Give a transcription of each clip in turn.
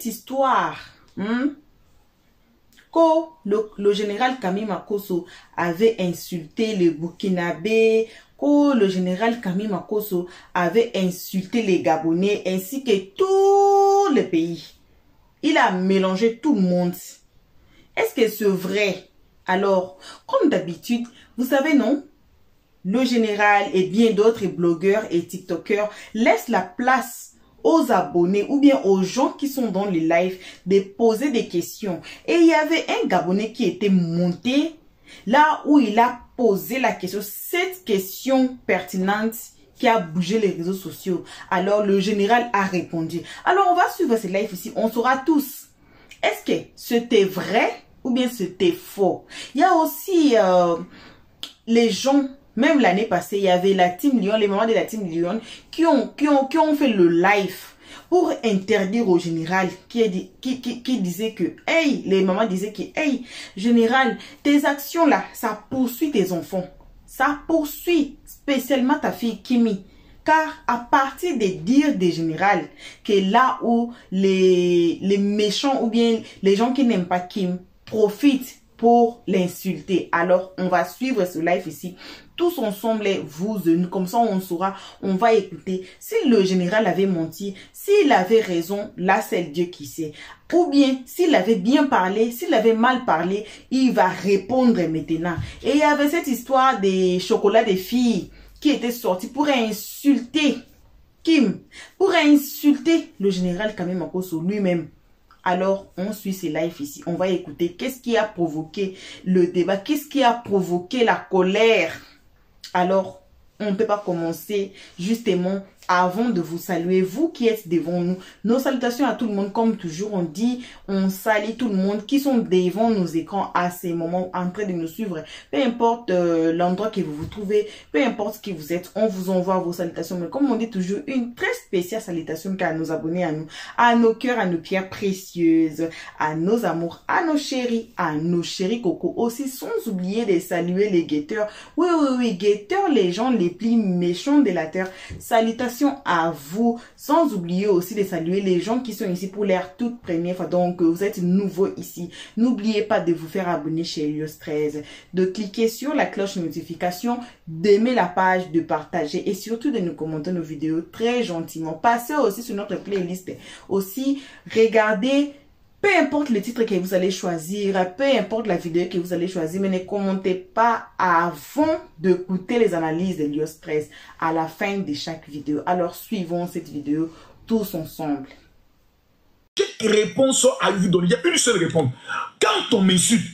cette histoire que le général Camille Makosso avait insulté les Burkinabés, que le général Camille Makosso avait insulté les Gabonais ainsi que tous les pays. Il a mélangé tout le monde. Est-ce que c'est vrai? Alors, comme d'habitude, vous savez non? Le général et bien d'autres blogueurs et tiktokers laissent la place aux abonnés ou bien aux gens qui sont dans les lives de poser des questions. Et il y avait un Gabonais qui était monté là où il a posé la question, cette question pertinente qui a bougé les réseaux sociaux. Alors le général a répondu. Alors on va suivre ce live ici, on saura tous. Est-ce que c'était vrai ou bien c'était faux? Il y a aussi les gens. Même l'année passée, il y avait la Team Lyon, les mamans de la Team Lyon qui ont fait le live pour interdire au général qui disait que, hey, les mamans disaient que, hey, général, tes actions là, ça poursuit tes enfants. Ça poursuit spécialement ta fille Kimi. Car à partir des dires des générales, que là où les méchants ou bien les gens qui n'aiment pas Kim profitent pour l'insulter. Alors, on va suivre ce live ici. Tous ensemble, vous et nous, comme ça on saura, on va écouter. Si le général avait menti, s'il avait raison, là c'est Dieu qui sait. Ou bien, s'il avait bien parlé, s'il avait mal parlé, il va répondre maintenant. Et il y avait cette histoire des chocolats des filles qui étaient sortis pour insulter Kim, pour insulter le général Camille Makosso lui-même. Alors, on suit ces lives ici. On va écouter qu'est-ce qui a provoqué le débat, qu'est-ce qui a provoqué la colère. Alors, on ne peut pas commencer justement avant de vous saluer, vous qui êtes devant nous. Nos salutations à tout le monde, comme toujours on dit, on salue tout le monde qui sont devant nos écrans à ces moments en train de nous suivre. Peu importe l'endroit que vous vous trouvez, peu importe qui vous êtes, on vous envoie vos salutations. Mais comme on dit toujours, une très spéciale salutation à nos abonnés, à nos cœurs, à nos pierres précieuses, à nos amours, à nos chéris coco aussi, sans oublier de saluer les guetteurs. Oui, guetteurs, les gens les plus méchants de la terre. Salutations à vous, sans oublier aussi de saluer les gens qui sont ici pour leur toute première fois. Donc, vous êtes nouveau ici. N'oubliez pas de vous faire abonner chez Helios 13, de cliquer sur la cloche de notification, d'aimer la page, de partager et surtout de nous commenter nos vidéos très gentiment. Passez aussi sur notre playlist. Aussi, regardez. Peu importe le titre que vous allez choisir, peu importe la vidéo que vous allez choisir, mais ne commentez pas avant d'écouter les analyses de Helios 13 à la fin de chaque vidéo. Alors suivons cette vidéo tous ensemble. Quelle réponse à vous donner? Il y a une seule réponse. Quand on m'insulte,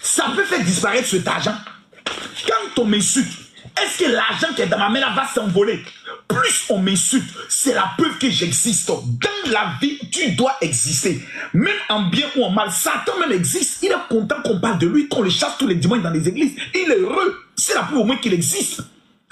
ça peut faire disparaître cet argent. Quand on m'insulte, est-ce que l'argent qui est dans ma main là va s'envoler? Plus on m'insulte, c'est la preuve que j'existe. Dans la vie, tu dois exister. Même en bien ou en mal, Satan même existe. Il est content qu'on parle de lui, qu'on le chasse tous les dimanches dans les églises. Il est heureux. C'est la preuve au moins qu'il existe.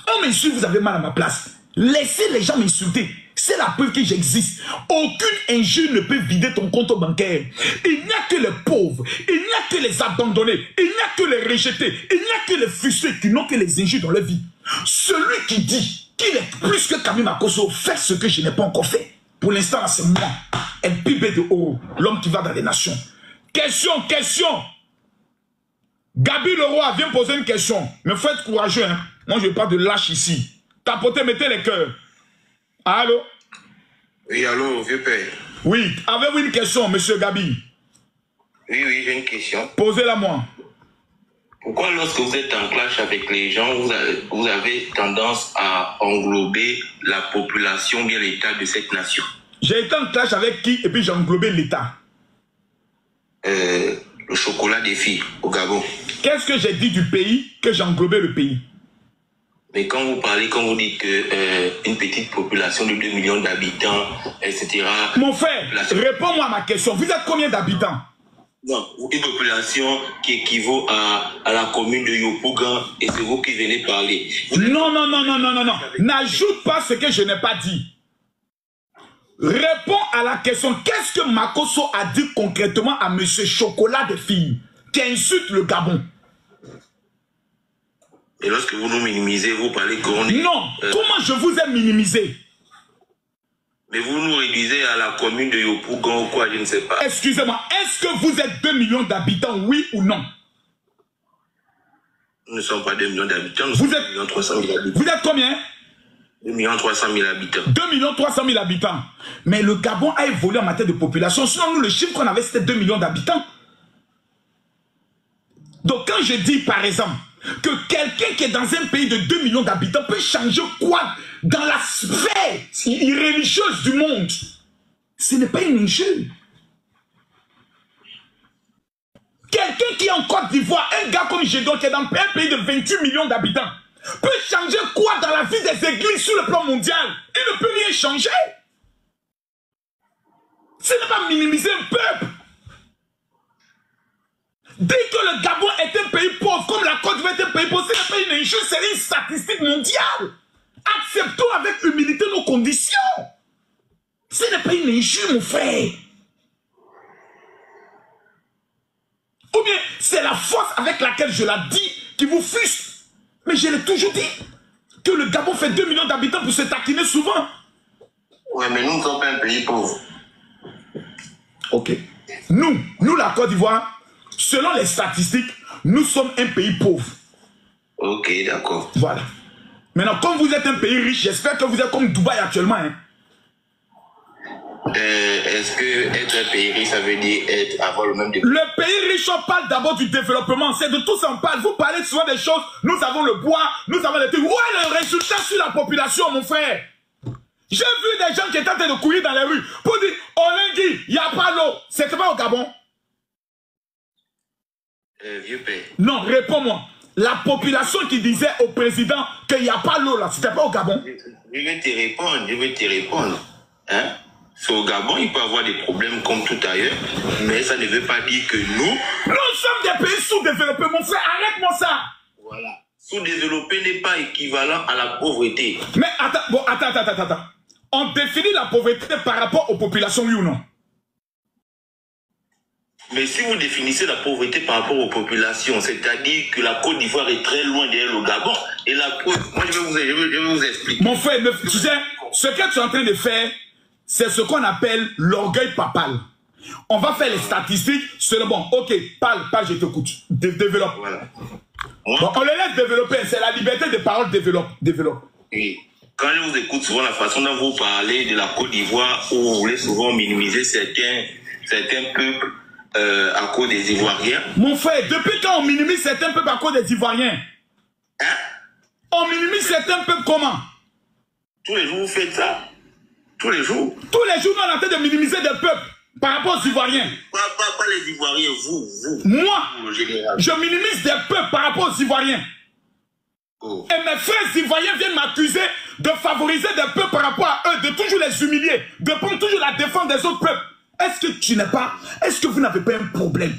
On m'insulte, vous avez mal à ma place. Laissez les gens m'insulter. C'est la preuve que j'existe. Aucune injure ne peut vider ton compte bancaire. Il n'y a que les pauvres. Il n'y a que les abandonnés. Il n'y a que les rejetés. Il n'y a que les frustrés qui n'ont que les injures dans leur vie. Celui qui dit qu'il est plus que Camille Makosso fait ce que je n'ai pas encore fait. Pour l'instant, c'est moi. Un pibé de haut. L'homme qui va dans les nations. Question. Gabi Leroy vient poser une question. Mais faut être courageux. Hein? Moi, je n'ai pas de lâche ici. Tapotez, mettez les cœurs. Allô? Oui, allô, vieux père. Oui, avez-vous une question, monsieur Gabi? Oui, j'ai une question. Posez-la moi. Pourquoi lorsque vous êtes en clash avec les gens, vous avez tendance à englober la population, bien l'État de cette nation? J'ai été en clash avec qui et puis j'ai englobé l'État? Le chocolat des filles au Gabon. Qu'est-ce que j'ai dit du pays que j'ai englobé le pays? Mais quand vous parlez, quand vous dites que une petite population de 2 millions d'habitants, etc. Mon frère, réponds-moi à ma question. Vous êtes combien d'habitants? Non, une population qui équivaut à la commune de Yopougon et c'est vous qui venez parler. Non. N'ajoute pas ce que je n'ai pas dit. Réponds à la question. Qu'est-ce que Makosso a dit concrètement à monsieur Chocolat des filles qui insulte le Gabon? Et lorsque vous nous minimisez, vous parlez qu'on est... Non, comment je vous ai minimisé? Mais vous nous réduisez à la commune de Yopougon ou quoi, je ne sais pas. Excusez-moi, est-ce que vous êtes 2 millions d'habitants, oui ou non? Nous ne sommes pas 2 millions d'habitants, nous Vous sommes êtes 2 300 000 habitants. Vous êtes combien? 2 300 000 habitants. 2 300 000 habitants. Mais le Gabon a évolué en matière de population. Sinon, nous, le chiffre qu'on avait, c'était 2 millions d'habitants. Donc, quand je dis, par exemple, que quelqu'un qui est dans un pays de 2 millions d'habitants peut changer quoi dans la sphère religieuse du monde, ce n'est pas une injure. Quelqu'un qui est en Côte d'Ivoire, un gars comme Gédon, qui est dans un pays de 28 millions d'habitants, peut changer quoi dans la vie des églises sur le plan mondial? Il ne peut rien changer. Ce n'est pas minimiser un peuple. Dire que le Gabon est un pays pauvre, comme la Côte d'Ivoire est un pays pauvre, ce n'est pas une injure, c'est une statistique mondiale. Acceptons avec humilité nos conditions. Ce n'est pas une injure, mon frère. Ou bien, c'est la force avec laquelle je l'ai dit qui vous fruste. Mais je l'ai toujours dit. Que le Gabon fait 2 millions d'habitants pour se taquiner souvent. Ouais, mais nous ne sommes pas un pays pauvre. Ok. Nous la Côte d'Ivoire, selon les statistiques, nous sommes un pays pauvre. Ok, d'accord. Voilà. Maintenant, comme vous êtes un pays riche, j'espère que vous êtes comme Dubaï actuellement. Hein. Est-ce que être un pays riche, ça veut dire avoir le même développement? Le pays riche, on parle d'abord du développement. C'est de tout ça on parle. Vous parlez souvent des choses. Nous avons le bois, nous avons les trucs. Où est le résultat sur la population, mon frère? J'ai vu des gens qui étaient en train de courir dans les rues pour dire, Olengui, il n'y a pas l'eau. C'était pas au Gabon? Vieux père. Non, réponds-moi. La population qui disait au président qu'il n'y a pas l'eau là, c'était pas au Gabon? Je vais te répondre. Hein? C'est au Gabon, il peut y avoir des problèmes comme tout ailleurs, mais ça ne veut pas dire que nous sommes des pays sous-développés, mon frère, arrête-moi ça. Voilà. Sous-développé n'est pas équivalent à la pauvreté. Mais attends. On définit la pauvreté par rapport aux populations, oui ou non? Mais si vous définissez la pauvreté par rapport aux populations, c'est-à-dire que la Côte d'Ivoire est très loin derrière le Gabon, et la preuve, moi je vais vous expliquer. Mon frère, tu sais, ce que tu es en train de faire, c'est ce qu'on appelle l'orgueil papal. On va faire les statistiques, c'est le bon. Ok, parle, je t'écoute. Développe. Voilà. Bon, on les laisse développer, c'est la liberté de parole, développe. Oui. Quand je vous écoute souvent la façon dont vous parlez de la Côte d'Ivoire, où vous voulez souvent minimiser certains peuples à cause des Ivoiriens. Mon frère, depuis quand on minimise certains peuples à cause des Ivoiriens? Hein? On minimise certains peuples comment? Tous les jours vous faites ça? Tous les jours? Tous les jours, nous on est en train de minimiser des peuples par rapport aux Ivoiriens. Pas les Ivoiriens, vous. Moi, je minimise des peuples par rapport aux Ivoiriens. Oh. Et mes frères Ivoiriens viennent m'accuser de favoriser des peuples par rapport à eux, de toujours les humilier, de prendre toujours la défense des autres peuples. Est-ce que vous n'avez pas un problème?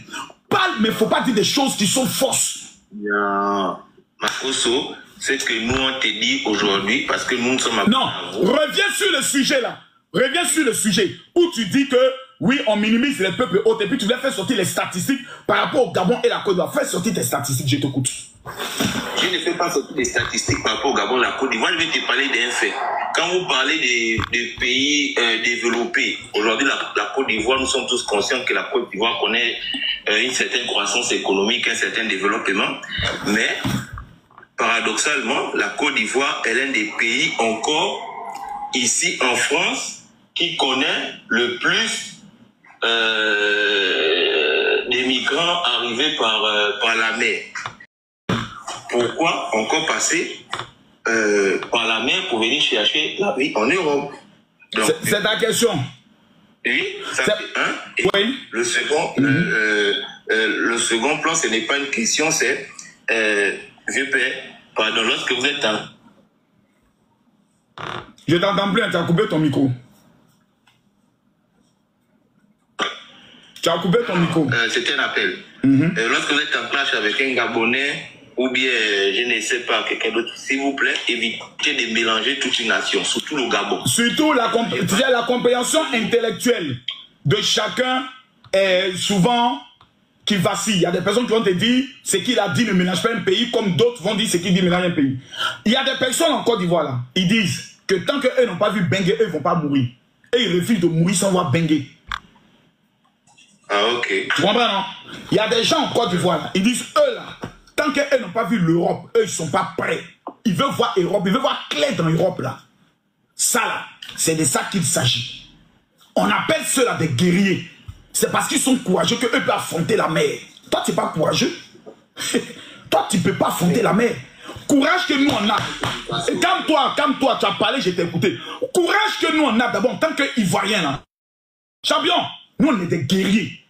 Parle, mais il ne faut pas dire des choses qui sont fausses. Non. Makoso, c'est que nous on te dit aujourd'hui, parce que nous sommes à... Non, reviens sur le sujet là. Reviens sur le sujet où tu dis que oui, on minimise les peuples hauts et puis tu viens faire sortir les statistiques par rapport au Gabon et la Côte d'Ivoire. Fais sortir tes statistiques, je t'écoute. Je ne fais pas sortir des statistiques par rapport au Gabon et la Côte d'Ivoire. Je vais te parler d'un fait. Quand vous parlez des pays développés, aujourd'hui la Côte d'Ivoire, nous sommes tous conscients que la Côte d'Ivoire connaît une certaine croissance économique, un certain développement. Mais paradoxalement, la Côte d'Ivoire est l'un des pays encore ici en France qui connaît le plus des migrants arrivés par la mer. Pourquoi encore passer par la mer pour venir chercher la vie en Europe? C'est ta question. Oui, ça fait un. Et oui. Le second plan, ce n'est pas une question, c'est vieux père, pardon, lorsque vous êtes en... Je t'entends plus, tu as coupé ton micro. Tu as coupé ton micro. C'était un appel. Lorsque vous êtes en clash avec un Gabonais ou bien, je ne sais pas, quelqu'un d'autre, s'il vous plaît, évitez de mélanger toute une nation, surtout le Gabon. Surtout la compréhension intellectuelle de chacun est souvent qui vacille. Il y a des personnes qui vont te dire ce qu'il a dit ne mélange pas un pays, comme d'autres vont dire ce qu'il dit mélange un pays. Il y a des personnes en Côte d'Ivoire là, ils disent que tant qu'eux n'ont pas vu Bengue, eux ne vont pas mourir. et ils refusent de mourir sans voir Bengue. Ah, ok. Tu comprends, non? Il y a des gens en Côte d'Ivoire, ils disent, eux là, tant qu'eux n'ont pas vu l'Europe, eux ils ne sont pas prêts. Ils veulent voir Europe, ils veulent voir clair dans l'Europe là. Ça là, c'est de ça qu'il s'agit. On appelle ceux-là des guerriers. C'est parce qu'ils sont courageux qu'eux peuvent affronter la mer. Toi, tu n'es pas courageux. Toi, tu ne peux pas affronter la mer. Courage que nous on a. Et calme-toi, tu as parlé, j'ai écouté. Courage que nous on a d'abord en tant qu'Ivoiriens là. Champion, nous on est des guerriers.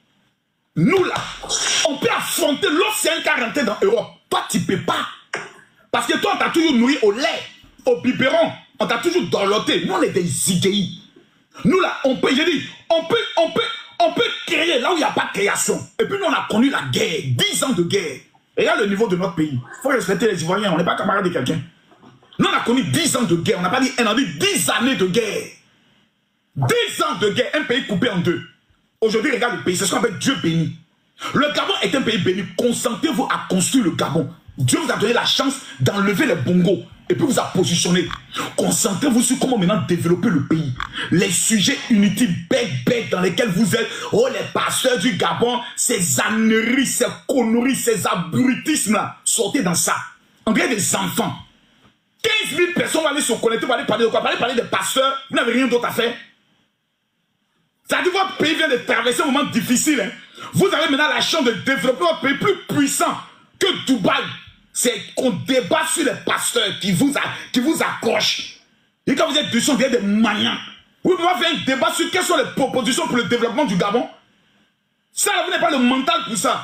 Nous là, on peut affronter l'océan qui a rentré dans l'Europe. Toi, tu ne peux pas. Parce que toi, on t'a toujours nourri au lait, au biberon. On t'a toujours dorloté. Nous, on est des zigéis. Nous là, on peut, j'ai dit, on peut créer là où il n'y a pas de création. Et puis nous, on a connu la guerre, 10 ans de guerre. Regarde le niveau de notre pays. Il faut respecter les Ivoiriens, on n'est pas camarades de quelqu'un. Nous, on a connu 10 ans de guerre. On n'a pas dit 1 an, on a dit 10 années de guerre. 10 ans de guerre, un pays coupé en deux. Aujourd'hui, regarde le pays, c'est ce qu'on appelle Dieu béni. Le Gabon est un pays béni. Concentrez-vous à construire le Gabon. Dieu vous a donné la chance d'enlever les bongos et puis vous a positionné. Concentrez-vous sur comment maintenant développer le pays. Les sujets inutiles, bêtes dans lesquels vous êtes. Oh, les pasteurs du Gabon, ces âneries, ces conneries, ces abrutismes là. Sortez dans ça. On dirait des enfants. 15 000 personnes vont aller se connecter, vont aller parler de quoi? Parler des pasteurs. Vous n'avez rien d'autre à faire. Ça dit votre pays vient de traverser un moment difficile. Hein. Vous avez maintenant la chance de développer votre pays plus puissant que Dubaï. C'est qu'on débat sur les pasteurs qui vous accrochent. Et quand vous êtes dessus, vous êtes des maniants. Vous pouvez faire un débat sur quelles sont les propositions pour le développement du Gabon. Ça, vous n'avez pas le mental pour ça.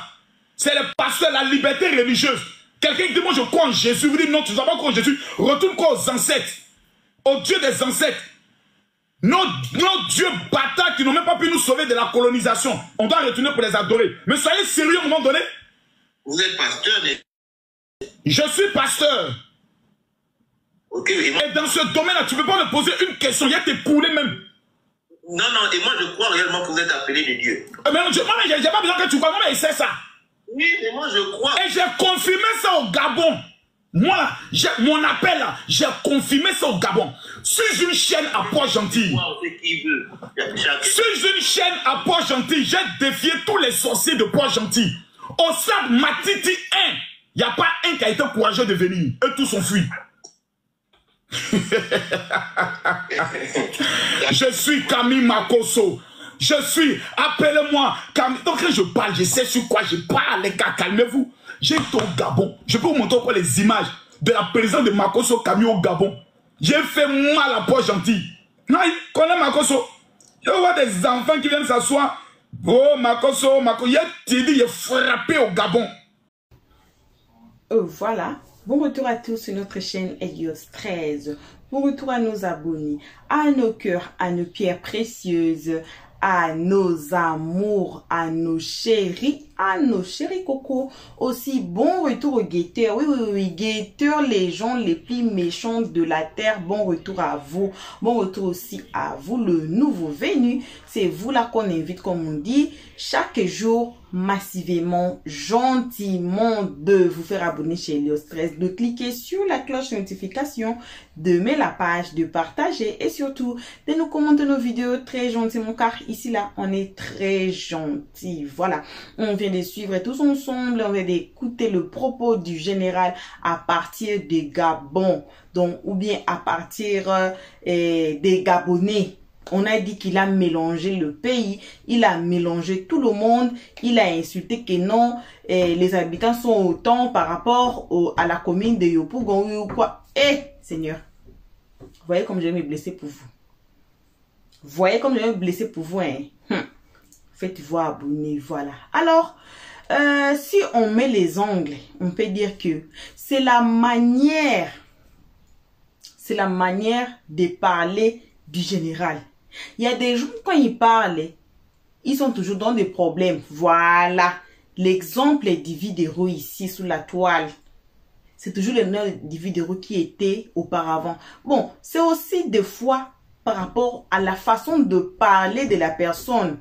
C'est les pasteurs, la liberté religieuse. Quelqu'un qui dit, moi je crois en Jésus. Vous dites, non, tu ne dois pas croire en Jésus. Retourne quoi aux ancêtres. Au Dieu des ancêtres. Nos dieux bâtards qui n'ont même pas pu nous sauver de la colonisation. On doit retourner pour les adorer. Mais soyez sérieux à un moment donné. Vous êtes pasteur, mais... Je suis pasteur. Ok, et moi... Et dans ce domaine-là, tu ne peux pas me poser une question. Il y a tes coulées même. Non, et moi je crois réellement que vous êtes appelé de Dieu. Mais moi, j'ai pas besoin que tu crois. Moi, mais c'est ça. Oui, mais moi je crois. Et j'ai confirmé ça au Gabon. Moi, mon appel là, j'ai confirmé ça au Gabon. Sur une chaîne à Port-Gentil. Sur une chaîne à Port-Gentil, j'ai défié tous les sorciers de Port-Gentil. Au stade Matiti 1, il n'y a pas un qui a été courageux de venir. Eux tous ont fui. Je suis Camille Makosso. Je suis, appelez-moi Camille. Donc quand je parle, je sais sur quoi je parle, les gars, calmez-vous. J'ai été au Gabon. Je peux vous montrer encore les images de la présidente de Makosso Camille au Gabon. J'ai fait mal à Port-Gentil. Non, il connaît Makosso. Je vois des enfants qui viennent s'asseoir. Oh, Makosso. Il est frappé au Gabon. Voilà. Bon retour à tous sur notre chaîne Helios 13. Bon retour à nos abonnés, à nos cœurs, à nos pierres précieuses, à nos amours, à nos chéris cocos. Aussi, bon retour aux guetteurs. Oui, guetteurs, les gens les plus méchants de la terre. Bon retour à vous. Bon retour aussi à vous, le nouveau venu. C'est vous là qu'on invite, comme on dit, chaque jour, massivement, gentiment, de vous faire abonner chez Helios 13, de cliquer sur la cloche de notification, de mettre la page, de partager et surtout de nous commenter nos vidéos très gentiment car ici là, on est très gentil. Voilà, on vient de suivre tous ensemble, on vient d'écouter le propos du général à partir des Gabon, donc ou bien à partir des Gabonais. On a dit qu'il a mélangé le pays, il a mélangé tout le monde, il a insulté que non, les habitants sont autant par rapport à la commune de Yopougon ou quoi. Seigneur, voyez comme je vais me blesser pour vous. Voyez comme je vais me blesser pour vous. Hein. Faites-vous abonner, voilà. Alors, si on met les ongles, on peut dire que c'est la manière de parler du général. Il y a des gens, quand ils parlent, ils sont toujours dans des problèmes. Voilà. L'exemple est Dividero ici sous la toile. C'est toujours le nom Dividero qui était auparavant. Bon, c'est aussi des fois par rapport à la façon de parler de la personne.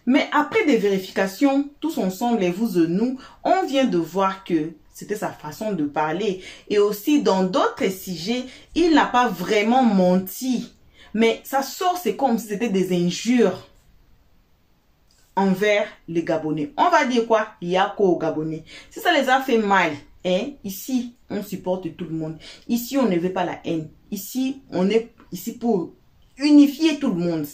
Mais après des vérifications, tous ensemble, et vous et nous, on vient de voir que c'était sa façon de parler. Et aussi, dans d'autres sujets, il n'a pas vraiment menti. Mais ça sort, c'est comme si c'était des injures envers les Gabonais. On va dire quoi? Il y a quoi aux Gabonais? Si ça les a fait mal, hein, ici, on supporte tout le monde. Ici, on ne veut pas la haine. Ici, on est ici pour unifier tout le monde.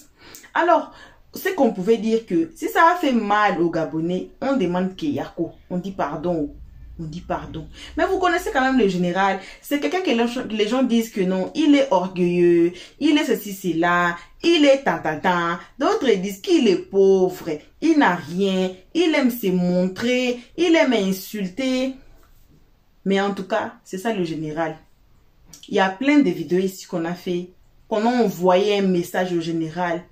Alors, c'est qu'on pouvait dire que si ça a fait mal aux Gabonais, on demande qu'il y a quoi? On dit pardon. On dit pardon. Mais vous connaissez quand même le général. C'est quelqu'un que les gens disent que non, il est orgueilleux, il est ceci, cela, il est tant. D'autres disent qu'il est pauvre, il n'a rien, il aime se montrer, il aime insulter. Mais en tout cas, c'est ça le général. Il y a plein de vidéos ici qu'on a fait, qu'on a envoyé un message au général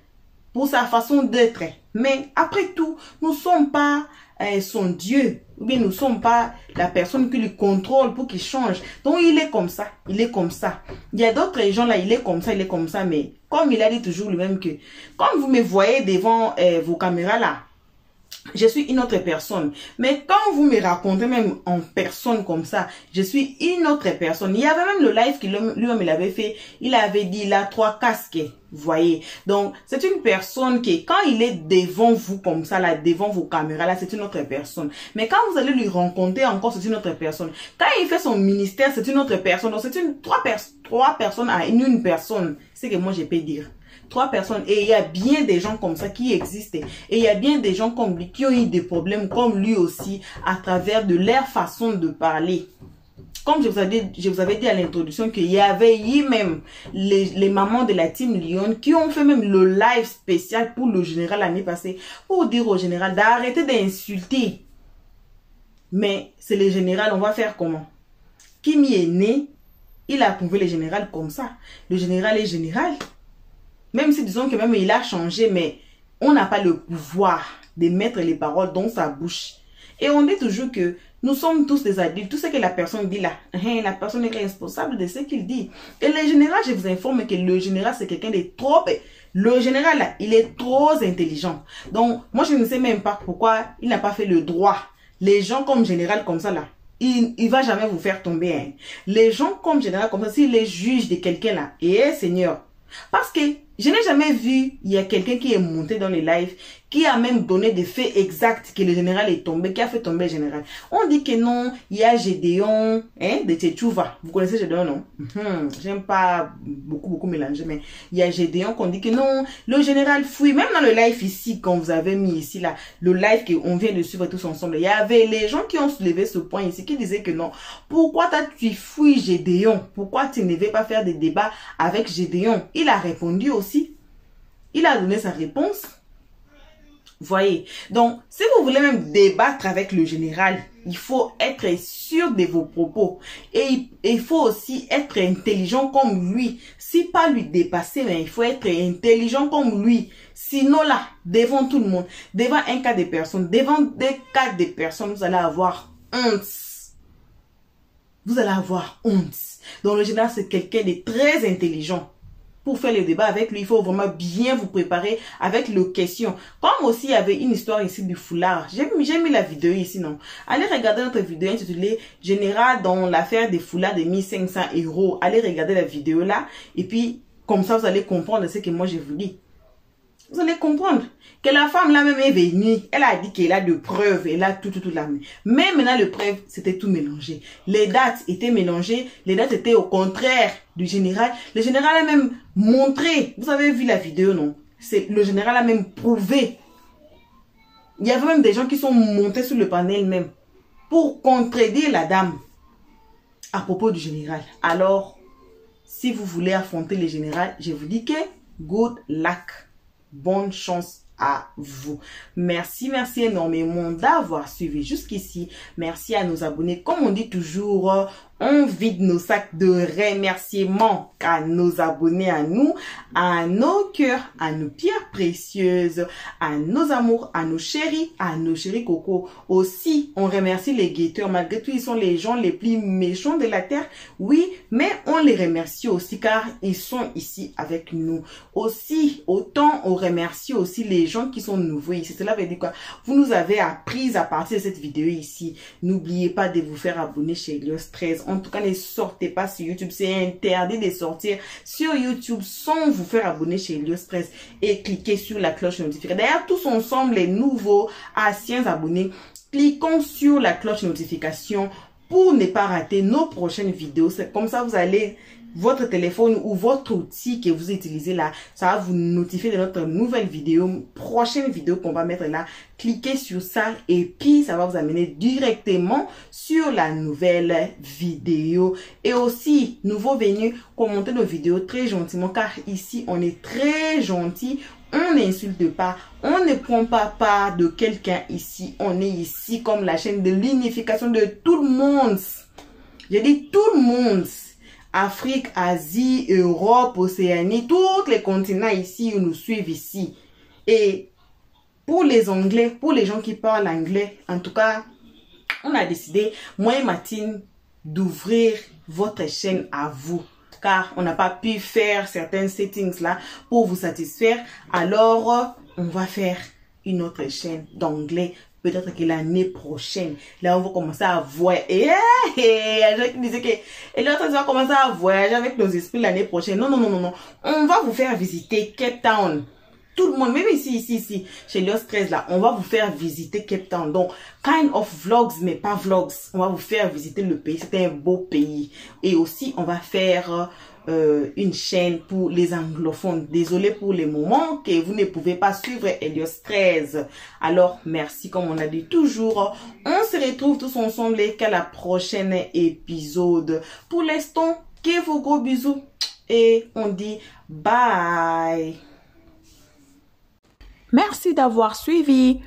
pour sa façon d'être. Mais après tout, nous ne sommes pas son Dieu. Ou bien nous ne sommes pas la personne qui lui contrôle pour qu'il change. Donc il est comme ça. Il est comme ça. Il y a d'autres gens là, il est comme ça, il est comme ça. Mais comme il a dit toujours lui-même que, comme vous me voyez devant vos caméras là, je suis une autre personne. Mais quand vous me racontez même en personne comme ça, je suis une autre personne. Il y avait même le live qu'il lui-même il avait fait. Il avait dit, il a 3 casques. Vous voyez. Donc, c'est une personne qui, quand il est devant vous comme ça, là, devant vos caméras, là, c'est une autre personne. Mais quand vous allez lui rencontrer encore, c'est une autre personne. Quand il fait son ministère, c'est une autre personne. Donc, c'est trois personnes à une personne. C'est ce que moi, je peux dire. 3 personnes. Et il y a bien des gens comme ça qui existent. Et il y a bien des gens comme lui qui ont eu des problèmes comme lui aussi à travers de leur façon de parler. Comme je vous avais dit à l'introduction qu'il y avait eu même les mamans de la team Lyon qui ont fait même le live spécial pour le général l'année passée pour dire au général d'arrêter d'insulter. Mais c'est le général, on va faire comment? Kimi est né, il a trouvé le général comme ça. Le général est général. Même si disons que même il a changé, mais on n'a pas le pouvoir de mettre les paroles dans sa bouche. Et on dit toujours que nous sommes tous des adultes. Tout ce que la personne dit là, la personne est responsable de ce qu'il dit. Et le général, je vous informe que le général, c'est quelqu'un de trop... Le général, là, il est trop intelligent. Donc, moi, je ne sais même pas pourquoi il n'a pas fait le droit. Les gens comme général, comme ça, là, il ne va jamais vous faire tomber. Hein. Les gens comme général, comme ça, s'il est juge de quelqu'un, là, et Seigneur, parce que je n'ai jamais vu, il y a quelqu'un qui est monté dans les lives, qui a même donné des faits exacts que le général est tombé, qui a fait tomber le général. On dit que non, il y a Gédéon, hein, de Tchétchouva. Vous connaissez Gédéon, non? J'aime pas beaucoup mélanger, mais il y a Gédéon qu'on dit que non, le général fouille. Même dans le live ici, quand vous avez mis ici, là, le live qu'on vient de suivre tous ensemble, il y avait les gens qui ont soulevé ce point ici, qui disaient que non, pourquoi tu fouilles Gédéon? Pourquoi tu ne veux pas faire des débats avec Gédéon? Il a répondu aussi. Il a donné sa réponse. Voyez. Donc, si vous voulez même débattre avec le général, il faut être sûr de vos propos. Et il faut aussi être intelligent comme lui. Si pas lui dépasser, mais il faut être intelligent comme lui. Sinon là, devant tout le monde, devant un cas de personnes, devant des cas de personnes, vous allez avoir honte. Vous allez avoir honte. Donc, le général, c'est quelqu'un de très intelligent. Pour faire le débat avec lui, il faut vraiment bien vous préparer avec les questions. Comme aussi, il y avait une histoire ici du foulard. J'ai mis la vidéo ici, non? Allez regarder notre vidéo intitulée « Général dans l'affaire des foulards de 1500 €. Allez regarder la vidéo là. Et puis, comme ça, vous allez comprendre ce que moi, je vous dis. Vous allez comprendre que la femme là même est venue. Elle a dit qu'elle a de preuves. Elle a tout là. Mais maintenant, les preuves, c'était tout mélangé. Les dates étaient mélangées. Les dates étaient au contraire du général. Le général a même montré. Vous avez vu la vidéo, non? Le général a même prouvé. Il y avait même des gens qui sont montés sur le panel même pour contredire la dame à propos du général. Alors, si vous voulez affronter le général, je vous dis que good luck. Bonne chance à vous. Merci énormément d'avoir suivi jusqu'ici. Merci à nos abonnés. Comme on dit toujours, on vide nos sacs de remerciements à nos abonnés, à nous, à nos cœurs, à nos pierres précieuses, à nos amours, à nos chéris coco. Aussi, on remercie les guetteurs. Malgré tout, ils sont les gens les plus méchants de la terre. Oui, mais on les remercie aussi car ils sont ici avec nous. Aussi, autant on remercie aussi les gens qui sont nouveaux ici. Cela veut dire quoi? Vous nous avez appris à partir de cette vidéo ici. N'oubliez pas de vous faire abonner chez Elios 13. En tout cas, ne sortez pas sur YouTube. C'est interdit de sortir sur YouTube sans vous faire abonner chez Elios 13 et cliquer sur la cloche notification. D'ailleurs, tous ensemble, les nouveaux anciens abonnés, cliquons sur la cloche notification pour ne pas rater nos prochaines vidéos. C'est comme ça, vous allez, votre téléphone ou votre outil que vous utilisez là, ça va vous notifier de notre nouvelle vidéo, prochaine vidéo qu'on va mettre là. Cliquez sur ça et puis ça va vous amener directement sur la nouvelle vidéo. Et aussi, nouveau venu, commentez nos vidéos très gentiment car ici, on est très gentil. On n'insulte pas, on ne prend pas part de quelqu'un ici. On est ici comme la chaîne de l'unification de tout le monde. J'ai dit tout le monde. Afrique, Asie, Europe, Océanie, tous les continents ici nous suivent ici. Et pour les Anglais, pour les gens qui parlent anglais, en tout cas, on a décidé, moi et Martine, d'ouvrir votre chaîne à vous. Car on n'a pas pu faire certains settings là pour vous satisfaire. Alors, on va faire une autre chaîne d'anglais. Peut-être que l'année prochaine, là, on va commencer à voyager. Qui disait que et l'autre va commencer à voyager avec nos esprits l'année prochaine. Non, non, non, non, non. On va vous faire visiter Cape Town. Tout le monde, même ici, chez Elios 13 là, on va vous faire visiter Cape Town. Donc, kind of vlogs, mais pas vlogs. On va vous faire visiter le pays. C'est un beau pays. Et aussi, on va faire une chaîne pour les anglophones. Désolé pour les moments que vous ne pouvez pas suivre Elios 13. Alors, merci, comme on a dit toujours. On se retrouve tous ensemble qu'à la prochaine épisode. Pour l'instant, que vos gros bisous. Et on dit bye. Merci d'avoir suivi.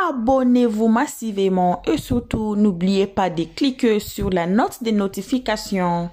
Abonnez-vous massivement et surtout, n'oubliez pas de cliquer sur la note de notification.